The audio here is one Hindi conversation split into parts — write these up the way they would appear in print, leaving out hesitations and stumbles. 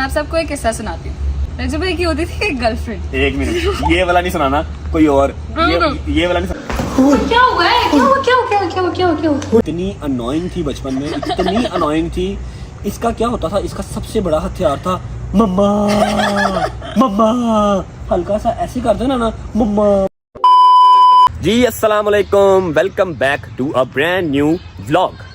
मैं आप सबको एक किस्सा सुनाती हूँ। रजू भाई की होती थी एक गर्लफ्रेंड। एक मिनट, ये वाला नहीं सुनाना, कोई और। ये वाला नहीं सुनाना। क्या हुआ है? क्या? इतनी अनोइंग थी बचपन में, इतनी अनोइंग थी। इसका क्या होता था, इसका सबसे बड़ा हथियार था मम्मा मम्मा। हल्का सा ऐसे कर देना ना मम्मा। जी अस्सलाम वालेकुम, welcome back to a brand new vlog.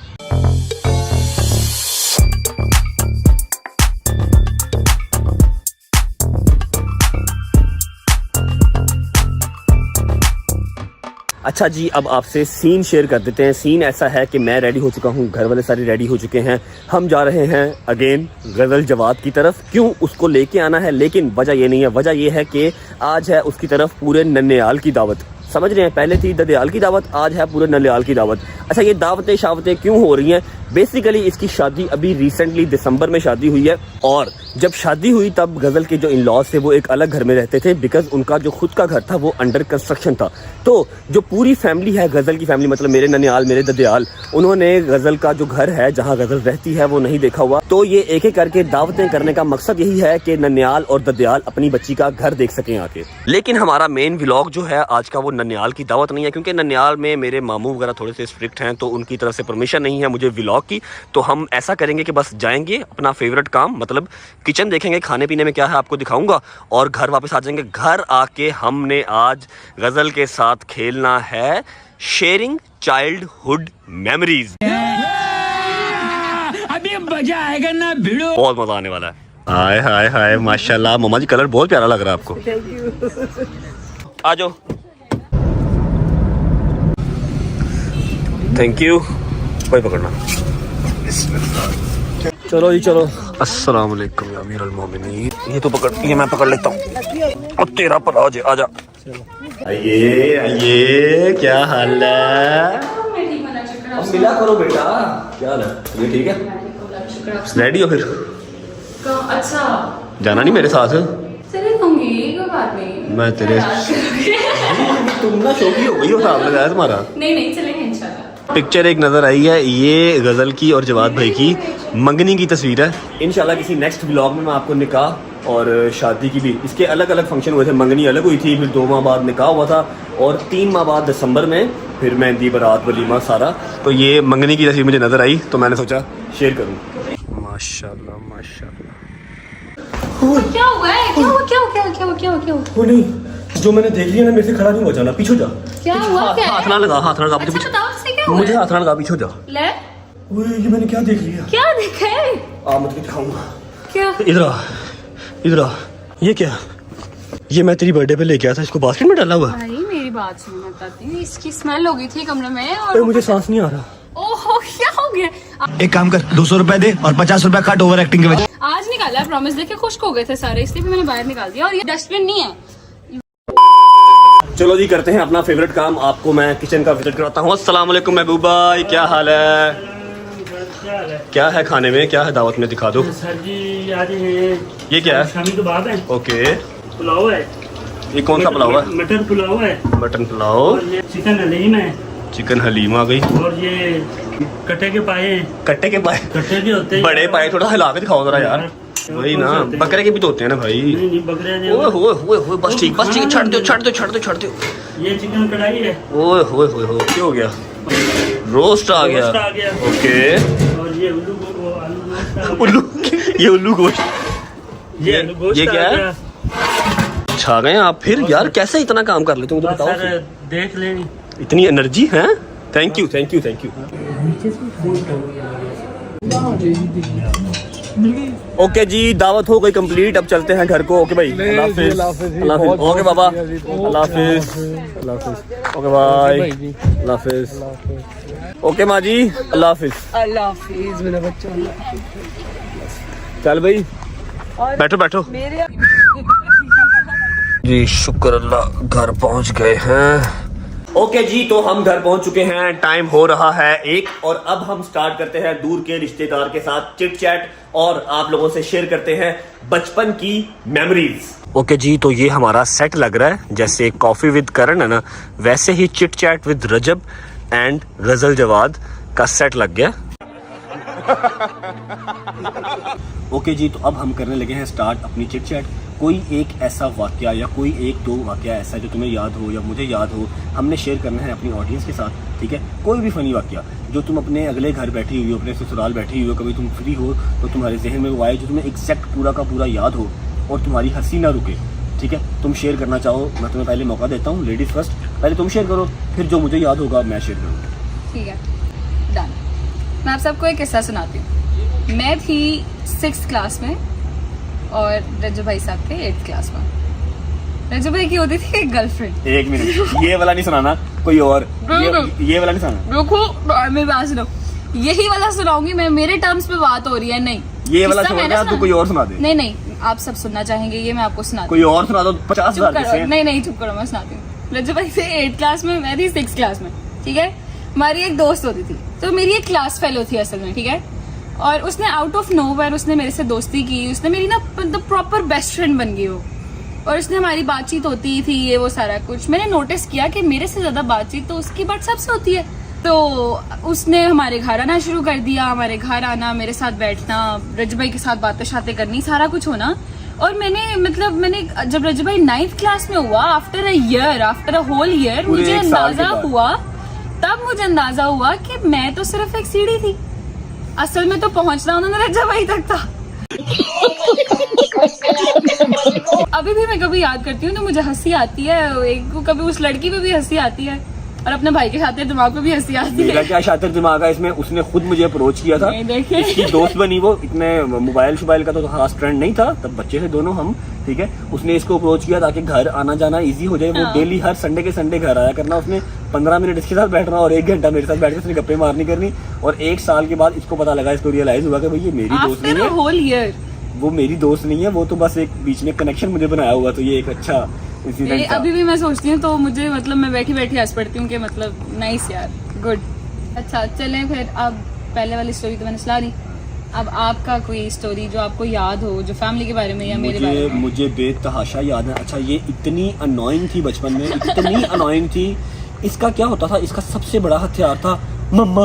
अच्छा जी, अब आपसे सीन शेयर कर देते हैं। सीन ऐसा है कि मैं रेडी हो चुका हूँ, घर वाले सारे रेडी हो चुके हैं। हम जा रहे हैं अगेन गजल जवाद की तरफ। क्यों उसको लेके आना है, लेकिन वजह ये नहीं है। वजह ये है कि आज है उसकी तरफ पूरे नन्हेयाल की दावत। समझ रहे हैं, पहले थी ददयाल की दावत, आज है पूरे नन्हेयाल की दावत। अच्छा, ये दावतें शावतें क्यों हो रही हैं? बेसिकली इसकी शादी अभी रिसेंटली दिसंबर में शादी हुई है, और जब शादी हुई तब गजल के जो इन लॉज थे वो एक अलग घर में रहते थे, बिकॉज उनका जो खुद का घर था वो अंडर कंस्ट्रक्शन था। तो जो पूरी फैमिली है, गजल की फैमिली मतलब मेरे नन्हेयाल, मेरे ददयाल, उन्होंने गजल का जो घर है जहाँ गजल रहती है वो नहीं देखा हुआ। तो ये एक एक करके दावतें करने का मकसद यही है कि नन्हेयाल और ददयाल अपनी बच्ची का घर देख सकें आके। लेकिन हमारा मेन व्लॉग जो है आज का वो नन्हेयाल की दावत नहीं है, क्योंकि नन्हेयाल में मेरे मामू वगैरह थोड़े से स्ट्रिक्ट हैं, तो उनकी तरफ से परमिशन नहीं है मुझे व्लॉग की। तो हम ऐसा करेंगे कि बस जाएंगे, अपना फेवरेट काम मतलब किचन देखेंगे, खाने पीने में क्या है आपको दिखाऊंगा, और घर वापस आ जाएंगे। घर आके हमने आज गजल के साथ खेलना है शेयरिंग चाइल्डहुड मेमोरीज। अभी मजा आएगा ना भिड़ो, बहुत मजा आने वाला है। हाय हाय हाय माशाल्लाह, मम्मा जी कलर बहुत प्यारा लग रहा है आपको। आ जाओ। Thank you. कोई पकड़ना। चलो जी चलो। अस्सलाम वालेकुम या अमीरुल मोमिनीन। ये तो पकड़, ये मैं पकड़ लेता हूँ। और तेरा पर आ जा, आजा। आइए आइए, क्या हाल है? अब मिला करो बेटा, क्या हाल है? ये ठीक है? रेडी हो फिर? अच्छा, जाना नहीं मेरे साथ? चले दूंगी, कोई बात नहीं। मैं तेरे तुम ना शौकी हो गई हो, साहब लगाया तुम्हारा। नहीं चलेंगे इंशाल्लाह। पिक्चर एक नजर आई है, ये गजल की और जवाद भाई की मंगनी की तस्वीर है। इंशाल्लाह किसी नेक्स्ट व्लॉग में मैं आपको निकाह और शादी की भी, इसके अलग अलग फंक्शन हुए थे। मंगनी अलग हुई थी, फिर 2 माह बाद निकाह हुआ था, और 3 माह बाद दिसंबर में फिर मेहंदी बारात वलीमा सारा। तो ये मंगनी की तस्वीर मुझे नजर आई, तो मैंने सोचा शेयर करूँ। माशाल्लाह माशाल्लाह। क्या हुआ है? क्या हुआ? वो नहीं, जो मैंने देख लिया ना, मेरे से खड़ा नहीं हो जाना, पीछे जा। क्या हुआ? हाथ ना लगा, हाथ ना लगा। अच्छा बताओ, इससे क्या हुआ? मुझे हाथ ना लगा, पीछे जा। ले, ये मैंने क्या देख लिया? क्या देखा है? मत दिखाऊंगा। क्या? इधर आ, इधर आ। ये क्या? ये मैं तेरी बर्थडे पे लेके आया था, इसको बास्केट में डाला हुआ। भाई मेरी बात सुनो, मैं बताती हूँ। इसकी स्मेल हो गई थी कमरे में, और मुझे सांस नहीं आ रहा। ओहो, क्या हो गया? एक काम कर, 200 रुपए दे और 50 रुपए काट ओवर एक्टिंग के वजह। आज निकाला है, प्रॉमिस। देखे खुश्क हो गए थे सारे, इसलिए भी मैंने बाहर निकाल दिया। और ये डस्टबिन नहीं है। चलो जी, करते हैं अपना फेवरेट काम। आपको मैं किचन का विजिट कराता हूँ। अस्सलाम वालेकुम महबूब भाई, क्या हाल है? क्या है खाने में, क्या है दावत में, दिखा दो। सर जी आज ये क्या है? शामी के बाद है। ओके, पुलाव है। ये कौन सा पुलाव है? मटर पुलाव है। मटन पुलाव। और ये चिकन हलीम है। चिकन हलीम आ गई। और ये कट्टे के पाए हैं। कट्टे के पाए? कट्टे के होते हैं बड़े पाए, थोड़ा हिला के दिखाओ जरा यार। वही ना, बकरे के भी तो होते हैं ना भाई। नहीं बकरे ओए होए होए होए, बस ठीक, बस ठीक, छੱਡ दो। ये चिकन कढ़ाई है। ओए होए होए होए, क्या हो गया? रोस्ट आ गया। रोस्ट आ गया। ओके। और ये उल्लू आलू गोश्त आ गया। उल्लू, ये उल्लू गोश्त। ये आलू गोश्त ये क्या आ है? गया। छा गए आप फिर यार, कैसे इतना काम कर लेते हो मुझे बस बताओ। सर देख लें। इतनी एनर्जी है। Thank you thank you thank you. Okay ji, दावत हो गई कंप्लीट, अब चलते हैं घर को। ओके भाई, अल्लाह हाफिज। अल्लाह हाफिज। ओके बाबा, अल्लाह हाफिज। अल्लाह हाफिज। ओके बाय, अल्लाह हाफिज। ओके माँ जी, अल्लाह हाफिज। अल्लाह हाफिज मेरे बच्चों। चल भाई, बैठो बैठो जी। शुक्र अल्लाह, घर पहुंच गए हैं। ओके जी, तो हम घर पहुंच चुके हैं। टाइम हो रहा है 1, और अब हम स्टार्ट करते हैं दूर के रिश्तेदार के साथ चिट चैट, और आप लोगों से शेयर करते हैं बचपन की मेमोरीज। ओके जी, तो ये हमारा सेट लग रहा है, जैसे कॉफी विद करण है ना, वैसे ही chit chat with Rajab and Ghazal Jawad का सेट लग गया। ओके जी, तो अब हम करने लगे हैं स्टार्ट अपनी चिट चैट। कोई एक ऐसा वाकया या कोई एक दो वाकया ऐसा जो तुम्हें याद हो या मुझे याद हो, हमने शेयर करना है अपनी ऑडियंस के साथ, ठीक है। कोई भी फनी वाकया जो तुम अपने अगले घर बैठी हुई हो, अपने ससुराल बैठी हुई हो, कभी तुम फ्री हो तो तुम्हारे जहन में वो आए जो तुम्हें एग्जैक्ट पूरा का पूरा याद हो और तुम्हारी हंसी ना रुके, ठीक है। तुम शेयर करना चाहो, मैं तुम्हें पहले मौका देता हूँ, लेडीज फर्स्ट, पहले तुम शेयर करो, फिर जो मुझे याद होगा मैं शेयर करूँगा। ठीक है, डन। मैं आप सबको एक किस्सा सुनाती हूँ। मैं थी 6th क्लास में और रज्जू भाई साहब थे 8th क्लास में। रज्जू भाई की होती थी एक गर्लफ्रेंड। एक मिनट, ये वाला नहीं सुनाना, कोई और, ये वाला नहीं सुनाना। रुको, मेरी बात सुनो, यही वाला सुनाऊंगी मैं, मेरे टर्म्स पे बात हो रही है। नहीं, ये वाला किस्सा मैंने सुना, तू कोई और सुना दे। नहीं नहीं, आप सब सुनना चाहेंगे, ये मैं आपको सुनाती कोई और सुना दो, 50,000 करो। नहीं नहीं, चुप करो, मैं सुनाती हूँ। रज्जू भाई थे 8th क्लास में, मैं थी 6th क्लास में, ठीक है। हमारी एक दोस्त होती थी, तो मेरी एक क्लास फेलो थी असल में, ठीक है। और उसने आउट ऑफ नोवेयर उसने मेरे से दोस्ती की, उसने मेरी ना मतलब प्रॉपर बेस्ट फ्रेंड बन गई वो। और उसने हमारी बातचीत होती थी, ये वो सारा कुछ। मैंने नोटिस किया कि मेरे से ज्यादा बातचीत तो उसकी व्हाट्सएप से होती है। तो उसने हमारे घर आना शुरू कर दिया, हमारे घर आना, मेरे साथ बैठना, रज्जू भाई के साथ बातें शातें करनी, सारा कुछ होना। और मैंने जब रज्जू भाई 9th क्लास में हुआ, आफ्टर अ होल ईयर, मुझे अंदाजा हुआ, तब मुझे अंदाजा हुआ कि मैं तो सिर्फ एक सीढ़ी थी, असल में तो पहुंचना उन्होंने रज्जू भाई तक था। अभी भी मैं कभी याद करती हूँ तो मुझे हंसी आती है, एक कभी उस लड़की पे भी हंसी आती है और अपने भाई के शातिर दिमाग पे भी हंसी आती है। मेरा क्या शातिर दिमाग है इसमें, उसने खुद मुझे अप्रोच किया था, देखिए इसकी दोस्त बनी वो, इतने मोबाइल शोबाइल का तो खास ट्रेंड नहीं था तब, बच्चे थे दोनों हम, ठीक है। उसने इसको अप्रोच किया ताकि घर आना जाना इजी हो जाए। वो डेली हर संडे के संडे घर आया करना, उसने 15 मिनट इसके साथ बैठना और 1 घंटा मेरे साथ बैठ के उसने गप्पे मारनी करनी। और 1 साल के बाद इसको पता लगा, इसको रियलाइज हुआ कि भाई ये मेरी दोस्त नहीं है, होल ईयर वो मेरी दोस्त नहीं है, वो तो बस एक बीच में कनेक्शन मुझे बनाया हुआ। तो ये एक अच्छा इंसिडेंट था। अभी भी मैं सोचती हूँ तो मुझे मतलब मैं बैठी बैठी हंस पड़ती हूँ कि मतलब नाइस यार, गुड। अच्छा चलें फिर, अब पहले वाली स्टोरी तो मैंने सुना दी, अब आपका कोई स्टोरी जो आपको याद हो, जो फैमिली के बारे में या मेरे बारे में। मुझे बेतहाशा याद है। अच्छा, ये इतनी अनोइंग थी बचपन में, इतनी अनोइंग थी। इसका क्या होता था, इसका सबसे बड़ा हथियार था मम्मा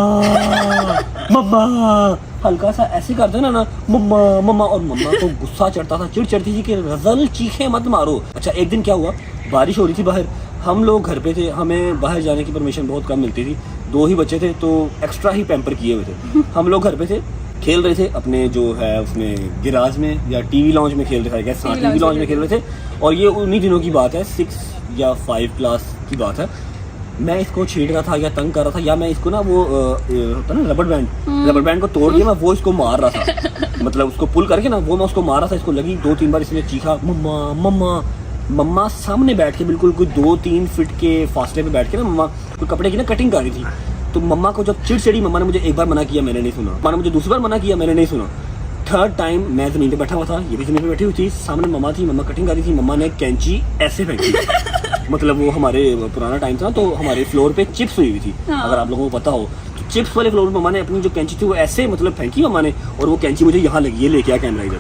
मम्मा। हल्का सा ऐसे करते ना मम्मा मम्मा, और मम्मा को गुस्सा चढ़ता था, चिढ़ चढ़ती थी कि रजल चीखे मत मारो। अच्छा, एक दिन क्या हुआ, बारिश हो रही थी बाहर, हम लोग घर पे थे, हमें बाहर जाने की परमिशन बहुत कम मिलती थी, 2 ही बच्चे थे तो एक्स्ट्रा ही पैम्पर किए हुए थे। हम लोग घर पे थे, खेल रहे थे अपने जो है उसमें गिराज में या टीवी लॉन्च में खेल रहे थे, टीवी लॉन्च में खेल रहे थे। और ये उन्हीं दिनों की बात है, 6 या 5 क्लास की बात है। मैं इसको छेड़ रहा था या तंग कर रहा था, या मैं इसको ना वो होता ना रबर बैंड को तोड़ के मैं वो इसको मार रहा था, मतलब उसको पुल करके ना वो मैं उसको मार रहा था। इसको लगी 2-3 बार, इसने चीखा मम्मा मम्मा। मम्मा सामने बैठ के बिल्कुल कोई 2-3 फीट के फासले पे बैठ के ना मम्मा कोई कपड़े की ना कटिंग कर रही थी। तो मम्मा को जब चिड़ चढ़ी, मम्मा ने मुझे एक बार मना किया, मैंने नहीं सुना, मम्मा ने मुझे दूसरी बार मना किया, मैंने नहीं सुना। 3rd टाइम मैं जमीन पे बैठा हुआ था, ये भी जमीन पे बैठी हुई थी, सामने मम्मा थी, मम्मा कटिंग कर रही थी, मम्मा ने कैंची ऐसे फेंकी। मतलब वो हमारे पुराना टाइम था तो हमारे फ्लोर पे चिप्स हुई हुई थी, अगर आप लोगों को पता हो तो चिप्स वाले फ्लोर पे मम्मा ने अपनी जो कैंची थी वो ऐसे मतलब फेंकी मम्मा ने, और वो कैंची मुझे यहाँ लगी, ये लेके आ कैमरा इधर,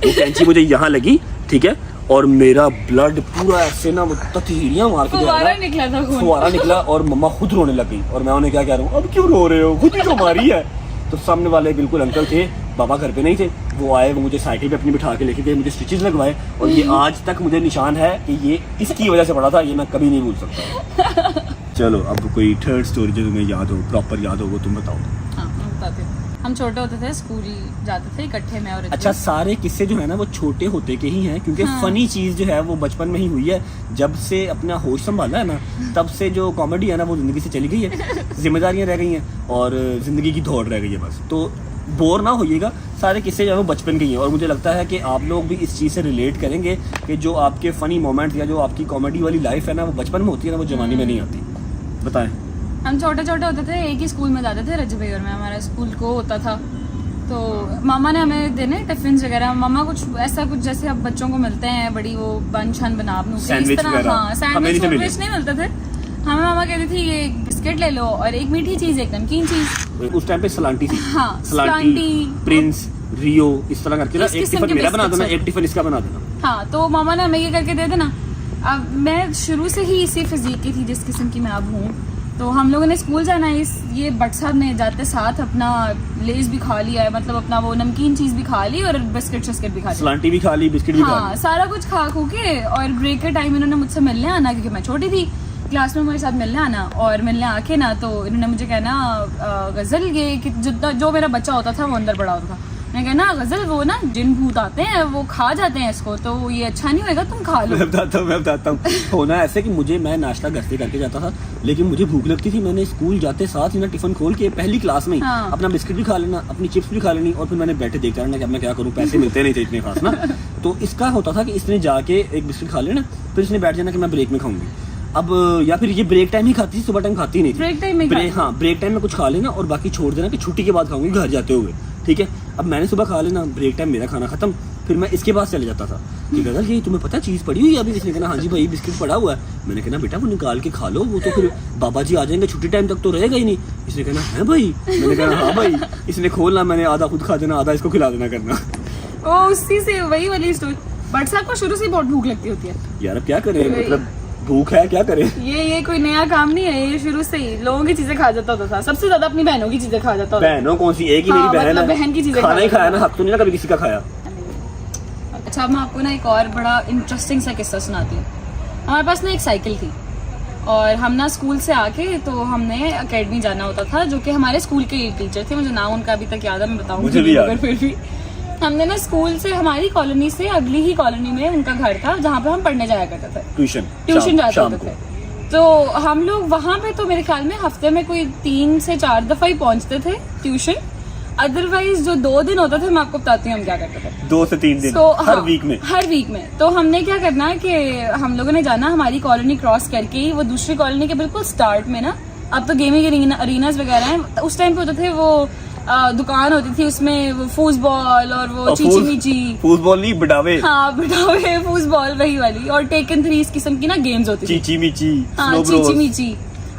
वो कैंची मुझे यहाँ लगी, ठीक है। और मेरा ब्लड पूरा ऐसे ना तथीरियां मार के फुवारा निकला और मम्मा खुद रोने लग गई। और मैं उन्हें क्या कह रहा हूँ, अब क्यों रो रहे हो, खुद ही तो मारी है। तो सामने वाले बिल्कुल अंकल थे, बाबा घर पे नहीं थे, वो आए, वो मुझे साइकिल पे अपनी बिठा के लेके गए, मुझे स्टिचेस लगवाए, और ये आज तक मुझे निशान है कि ये इसकी वजह से पड़ा था, ये मैं कभी नहीं भूल सकता। चलो अब कोई 3rd स्टोरी जो तुम्हें याद हो, प्रॉपर याद हो, वो तुम बताओ। हाँ, मैं बताती हूँ। हम छोटे होते थे, स्कूल जाते थे इकट्ठे में। और अच्छा, सारे किस्से जो है ना वो छोटे होते के ही हैं, क्योंकि फनी चीज जो है वो बचपन में ही हुई है। जब से अपना होश संभाला है ना, तब से जो कॉमेडी है ना वो जिंदगी से चली गई है, जिम्मेदारियां रह गई हैं और जिंदगी की दौड़ रह गई है बस। तो बोर ना होइएगा, सारे किस्से जो है वो बचपन के ही हैं। और मुझे लगता है कि आप लोग भी इस चीज़ से रिलेट करेंगे कि जो आपके फनी मोमेंट या जो आपकी कॉमेडी वाली लाइफ है ना वो बचपन में होती है ना, वो जवानी में नहीं आती। बताएं। हम छोटे छोटे होते थे, एक ही स्कूल में जाते थे, रज्जू भाई और मैं, हमारा स्कूल को होता था। तो मामा ने हमें देने टिफिन वगैरह, मामा कुछ ऐसा कुछ जैसे अब बच्चों को मिलते हैं बड़ी वो बन छन बना सैंडविच वगैरह। हाँ, सैंडविच नहीं मिलते थे हमें। मामा कहती थी ये बिस्किट ले लो और एक मीठी चीज, एक नमकीन चीज। उस टाइम पे सलांटी थी। हाँ, सलांटी, प्रिंस, रियो, इस तरह करके ना एक टिफिन मेरा बना देना, एक टिफिन इसका बना देना। हाँ, तो मामा ने हमें ये करके दे देना। अब मैं शुरू से ही इसी फिजिक की थी जिस किस्म की मैं अब हूँ, तो हम लोगों ने स्कूल जाना है, ये भट्ट साहब ने जाते साथ अपना लेस भी खा लिया है, मतलब अपना वो नमकीन चीज भी खा ली और बिस्किट भी खा ली, सलांटी भी खा ली, बिस्किट भी खा हाँ सारा कुछ खा खू के। और ब्रेक के टाइम इन्होंने मुझसे मिलने आना, क्योंकि मैं छोटी थी, क्लास में मेरे साथ मिलने आना, और मिलने आके ना तो इन्होंने मुझे कहना गजल ये कि जो मेरा बच्चा होता था वो अंदर बड़ा होता था, मैं कहना गजल वो ना जिन भूत आते हैं वो खा जाते हैं इसको, तो ये अच्छा नहीं होएगा, तुम खा लो। मैं बताता हूँ होना ऐसे कि मैं नाश्ता घर से करके जाता था, लेकिन मुझे भूख लगती थी, मैंने स्कूल जाते साथ ही ना टिफिन खोल के पहली क्लास में हाँ। अपना बिस्किट भी खा लेना, अपनी चिप्स भी खा लेनी, और फिर मैंने बैठे देखता रहना कि अब मैं क्या करूँ, पैसे मिलते नहीं थे इतने खास ना। तो इसका होता था कि इसने जाके एक बिस्किट खा लेना, फिर इसने बैठ जाना कि मैं ब्रेक में खाऊंगी। अब या फिर ये ब्रेक टाइम ही खाती थी, सुबह टाइम खाती नहीं थी, ब्रेक टाइम में हाँ ब्रेक टाइम में कुछ खा लेना और बाकी छोड़ देना कि छुट्टी के बाद खाऊंगी घर जाते हुए, ठीक है। अब मैंने सुबह खा लेना, ब्रेक टाइम मेरा खाना खत्म, फिर मैं इसके पास चले जाता था कि गजल ये तुम्हें पता है चीज़ पड़ी हुई है अभी? इसने कहना हाँ जी भाई बिस्किट पड़ा हुआ है। मैंने कहना बेटा वो निकाल के खा लो, वो तो फिर बाबा जी आ जाएंगे, छुट्टी टाइम तक तो रहेगा ही नहीं। इसने कहना है भाई? मैंने कहना हाँ भाई। इसने खोलना, मैंने आधा खुद खा देना, आधा इसको खिला देना करना। ओ उसी से वही वाली स्टोरी। बट साहब को शुरू से बहुत भूख लगती होती है यार अब क्या करें, मतलब भूख है, क्या करें। ये कोई नया काम नहीं है, ये शुरू से ही लोगों की चीजें खा जाता होता था, सबसे ज्यादा अपनी बहनों की चीजें खा जाता होता। बहनों कौन सी, एक ही हाँ, मेरी बहन मतलब है, बहन की चीजें खाना ही खाया ना, था। हक तो नहीं ना कभी किसी का खाया। अच्छा मैं आपको ना एक और बड़ा इंटरेस्टिंग सा किस्सा सुनाती हूँ। हमारे पास ना एक साइकिल थी और हम ना स्कूल से आके तो हमने अकेडमी जाना होता था, जो कि हमारे स्कूल के टीचर थे, मुझे नाम उनका अभी तक याद है, मैं बताऊंगी अगर फिर भी। हमने ना स्कूल से, हमारी कॉलोनी से अगली ही कॉलोनी में उनका घर था जहाँ पे हम पढ़ने जाया करते थे, ट्यूशन जाते होते थे। तो हम लोग वहाँ पे तो मेरे ख्याल में हफ्ते में कोई 3 से 4 दफा ही पहुँचते थे ट्यूशन। अदरवाइज जो 2 दिन होता था, मैं आपको बताती हूँ हम क्या करते थे। 2 से 3 दिन हर वीक में। हर वीक में तो हमने क्या करना है कि हम लोगों ने जाना हमारी कॉलोनी क्रॉस करके ही, वो दूसरी कॉलोनी के बिल्कुल स्टार्ट में ना, अब तो गेमिंग अरीनास वगैरह हैं, उस टाइम पे होते थे वो दुकान होती थी, उसमें वो फूसबॉल और वो चीची फूसबॉल नहीं बिडावे, हाँ बिडावे फूसबॉल वही वाली, और टेकन 3 इस किस्म की ना गेम्स होती थी, चीची मीची,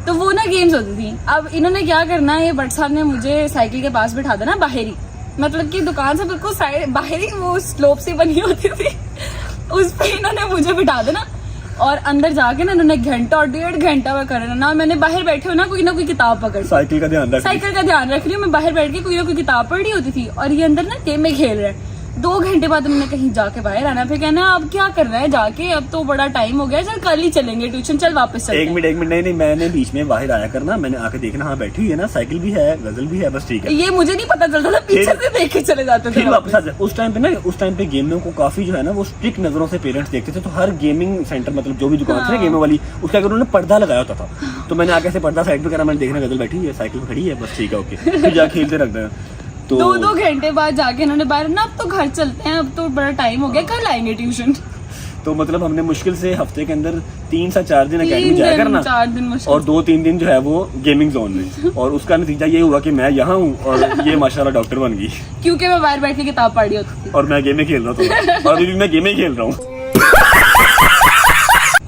तो वो ना गेम्स होती थी। अब इन्होंने क्या करना है, ये भट्ट साहब ने मुझे साइकिल के पास बिठा देना बाहर ही, मतलब कि दुकान से बिल्कुल साइड बाहर ही वो स्लोप सी बनी होती थी, उस पे इन्होंने मुझे बिठा देना और अंदर जाके ना इन्होंने घंटा और 1.5 घंटा में करना ना, मैंने बाहर बैठे हो ना कोई किताब पकड़, साइकिल का ध्यान रख रही हूँ मैं, बाहर बैठ के कोई ना कोई किताब पढ़ रही होती थी और ये अंदर ना गेम में खेल रहे हैं। 2 घंटे बाद उन्होंने कहीं जाके बाहर आना, फिर कहना अब क्या कर रहा है जाके, अब तो बड़ा टाइम हो गया, चल कल ही चलेंगे ट्यूशन, चल वापस चलते हैं। एक मिनट नहीं, मैंने बीच में बाहर आया करना, मैंने आके देखना हाँ बैठी हुई है ना, साइकिल भी है, गजल भी है, बस ठीक है। ये मुझे नहीं पता चलता था, पीछे से देख के चले जाते थे वापस आ जाए। उस टाइम पे गेमिंग को काफी जो है ना वो स्ट्रिक्ट नजरों से पेरेंट्स देखते थे, तो हर गेमिंग सेंटर मतलब जो भी दुकान थी गेमिंग वाली, उसका अगर उन्होंने पर्दा लगाया होता था, तो मैंने आगे से पर्दा साइड पे करा, मैंने देखना गजल बैठी है, साइकिल पे खड़ी है, बस ठीक है ओके, फिर जाके खेलते रख देना। तो 2 घंटे बाद जाके इन्होंने बाहर ना, अब तो घर चलते हैं, अब तो बड़ा टाइम हो गया, कल आएंगे ट्यूशन। तो मतलब हमने मुश्किल से हफ्ते के अंदर 3 से 4 दिन अकेडमी जाया करना, 4 दिन मुश्किल, और 2-3 दिन जो है वो गेमिंग जोन में, और उसका नतीजा ये हुआ कि मैं यहाँ हूँ और ये माशाल्लाह डॉक्टर बन गई, क्योंकि मैं बाहर बैठ के किताब पढ़ रही होती थी और मैं गेमें खेल रहा था, और अभी भी मैं गेमें खेल रहा हूँ।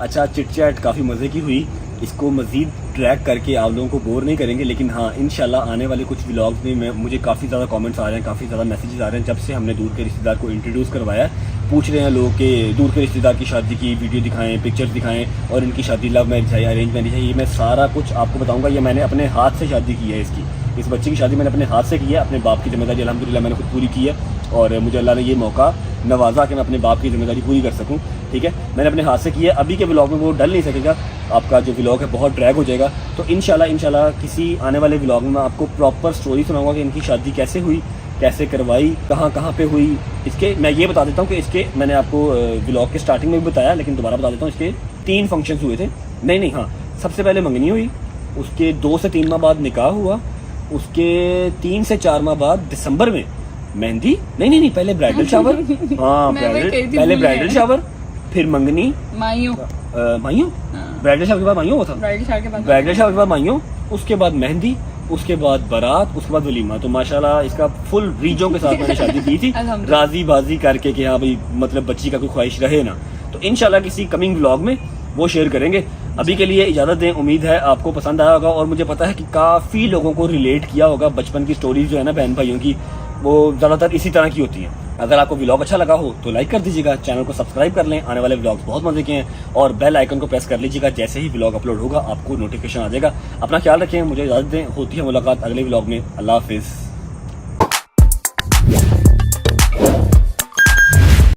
अच्छा चिट चैट काफ़ी मज़े की हुई, इसको मज़ीद ट्रैक करके आप लोगों को बोर नहीं करेंगे, लेकिन हाँ इंशाल्लाह आने वाले कुछ व्लॉग्स में मुझे काफ़ी ज़्यादा कमेंट्स आ रहे हैं, काफ़ी ज़्यादा मैसेजेस आ रहे हैं, जब से हमने दूर के रिश्तेदार को इंट्रोड्यूस करवाया, पूछ रहे हैं लोग कि दूर के रिश्तेदार की शादी की वीडियो दिखाएं, पिक्चर्स दिखाएं, और इनकी शादी लव मैरिज है या अरेंज मैरिज है, ये मैं सारा कुछ आपको बताऊँगा। ये मैंने अपने हाथ से शादी की है, इस बच्चे की शादी मैंने अपने हाथ से की है, अपने बाप की जिम्मेदारी अल्हम्दुलिल्लाह मैंने खुद पूरी की है, और मुझे अल्लाह ने ये मौका नवाजा कि मैं अपने बाप की जिम्मेदारी पूरी कर सकूं, ठीक है, मैंने अपने हाथ से की है। अभी के व्लॉग में वो डल नहीं सकेगा, आपका जो व्लॉग है बहुत ड्रैग हो जाएगा, तो इंशाल्लाह किसी आने वाले व्लॉग में मैं आपको प्रॉपर स्टोरी सुनाऊंगा कि इनकी शादी कैसे हुई, कैसे करवाई, कहाँ पे हुई। इसके मैं ये बता देता हूँ कि इसके मैंने आपको व्लॉग के स्टार्टिंग में भी बताया, लेकिन दोबारा बता देता हूँ, इसके 3 फंक्शंस हुए थे, नहीं हाँ, सबसे पहले मंगनी हुई, उसके 2 से 3 माह बाद निकाह हुआ, उसके 3 से 4 माह बाद दिसंबर में मेहंदी, नहीं पहले ब्राइडल शावर, हाँ पहले ब्राइडल शावर, फिर मंगनी, माइयों ब्राइडल शावर के बाद माइयों हुआ था, ब्राइडल शावर के बाद माइयों, उसके बाद मेहंदी, उसके बाद बारात, उसके बाद वलीमा। तो माशाल्लाह इसका फुल रीजों के साथ मैंने शादी की थी, राजी बाजी करके कि हाँ भाई मतलब बच्ची का कोई ख्वाहिश रहे ना। तो इंशाल्लाह किसी कमिंग व्लॉग में वो शेयर करेंगे। अभी के लिए इजाज़त दें, उम्मीद है आपको पसंद आया होगा, और मुझे पता है कि काफ़ी लोगों को रिलेट किया होगा। बचपन की स्टोरीज जो है ना बहन भाइयों की, वो ज़्यादातर इसी तरह की होती हैं। अगर आपको व्लॉग अच्छा लगा हो तो लाइक कर दीजिएगा, चैनल को सब्सक्राइब कर लें, आने वाले व्लॉग्स बहुत मजे के हैं, और बेल आइकन को प्रेस कर लीजिएगा, जैसे ही व्लॉग अपलोड होगा आपको नोटिफिकेशन आ जाएगा। अपना ख्याल रखें, मुझे इजाजत दें, होती है मुलाकात अगले व्लॉग में। अल्लाह हाफिज।